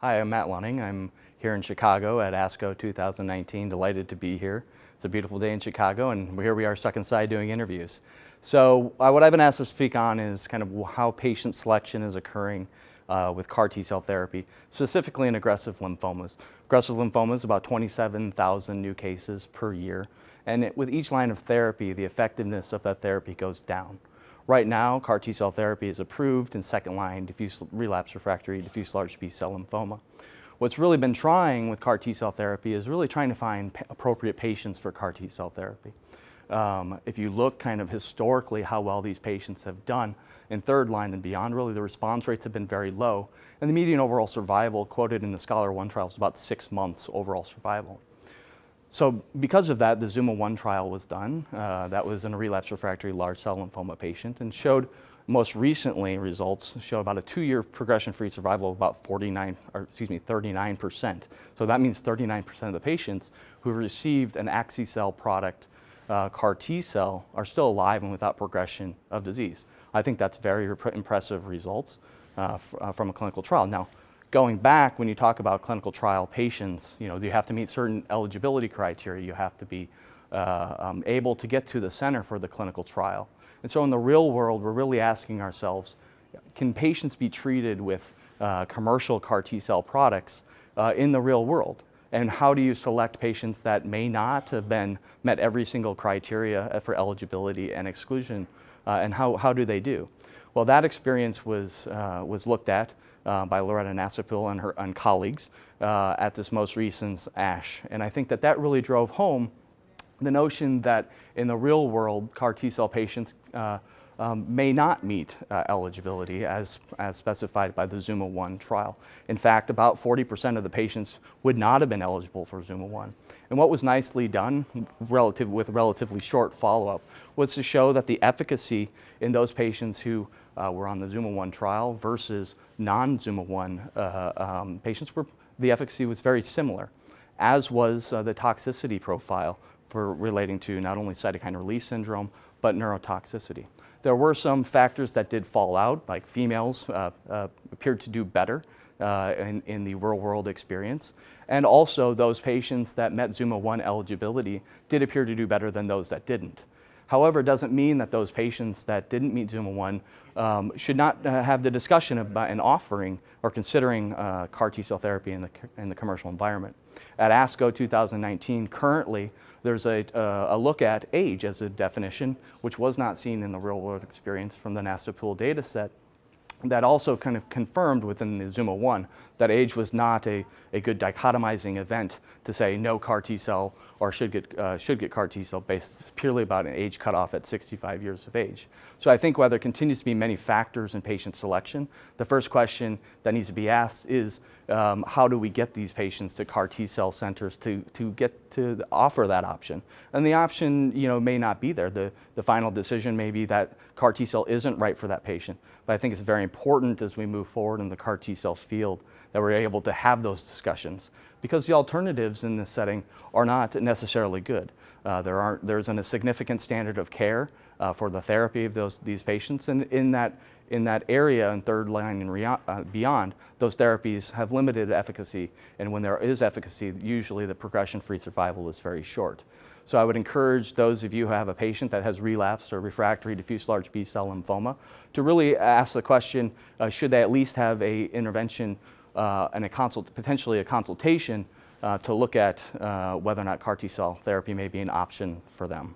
Hi, I'm Matt Lunning. I'm here in Chicago at ASCO 2019. Delighted to be here. It's a beautiful day in Chicago, and here we are stuck inside doing interviews. So what I've been asked to speak on is kind of how patient selection is occurring with CAR T-cell therapy, specifically in aggressive lymphomas. Aggressive lymphomas, about 27,000 new cases per year. And with each line of therapy, the effectiveness of that therapy goes down. Right now, CAR T-cell therapy is approved in second-line diffuse relapsed refractory diffuse large B-cell lymphoma. What's really been trying with CAR T-cell therapy is really trying to find appropriate patients for CAR T-cell therapy. If you look kind of historically how well these patients have done in third line and beyond, really the response rates have been very low, and the median overall survival quoted in the SCHOLAR-1 trial is about 6 months overall survival. So because of that, the ZUMA-1 trial was done. That was in a relapsed refractory large cell lymphoma patient, and showed most recently results show about a 2-year progression-free survival of about 39%. So that means 39% of the patients who received an axi-cell product, CAR T-cell, are still alive and without progression of disease. I think that's very impressive results from a clinical trial. Now, going back, when you talk about clinical trial patients, you have to meet certain eligibility criteria. You have to be able to get to the center for the clinical trial. And so in the real world, we're really asking ourselves, can patients be treated with commercial CAR T-cell products in the real world? And how do you select patients that may not have met every single criteria for eligibility and exclusion, and how do they do? Well, that experience was looked at by Loretta Nassipul and her colleagues at this most recent ASH. And I think that really drove home the notion that in the real world, CAR T-cell patients may not meet eligibility as specified by the ZUMA-1 trial. In fact, about 40% of the patients would not have been eligible for ZUMA-1. And what was nicely done with relatively short follow-up was to show that the efficacy in those patients who were on the ZUMA-1 trial versus non-ZUMA-1 patients, the efficacy was very similar, as was the toxicity profile for relating to not only cytokine release syndrome, but neurotoxicity. There were some factors that did fall out, like females appeared to do better in the real-world experience, and also those patients that met ZUMA-1 eligibility did appear to do better than those that didn't. However, it doesn't mean that those patients that didn't meet ZUMA-1 should not have the discussion about an offering or considering CAR T-cell therapy in the commercial environment. At ASCO 2019, currently, there's a look at age as a definition, which was not seen in the real-world experience from the Nassipul data set, that also kind of confirmed within the ZUMA-1 that age was not a good dichotomizing event to say no CAR T-cell or should get CAR T-cell based purely about an age cutoff at 65 years of age. So I think while there continues to be many factors in patient selection, the first question that needs to be asked is how do we get these patients to CAR T-cell centers to get to offer that option? And the option may not be there. The final decision may be that CAR T-cell isn't right for that patient. But I think it's very important as we move forward in the CAR T-cell field that we're able to have those discussions, because the alternatives in this setting are not necessarily good. There isn't a significant standard of care for the therapy of these patients, and in that area in third line and beyond, those therapies have limited efficacy, and when there is efficacy, usually the progression-free survival is very short. So I would encourage those of you who have a patient that has relapsed or refractory diffuse large B-cell lymphoma to really ask the question, should they at least have an intervention and potentially a consultation to look at whether or not CAR T-cell therapy may be an option for them.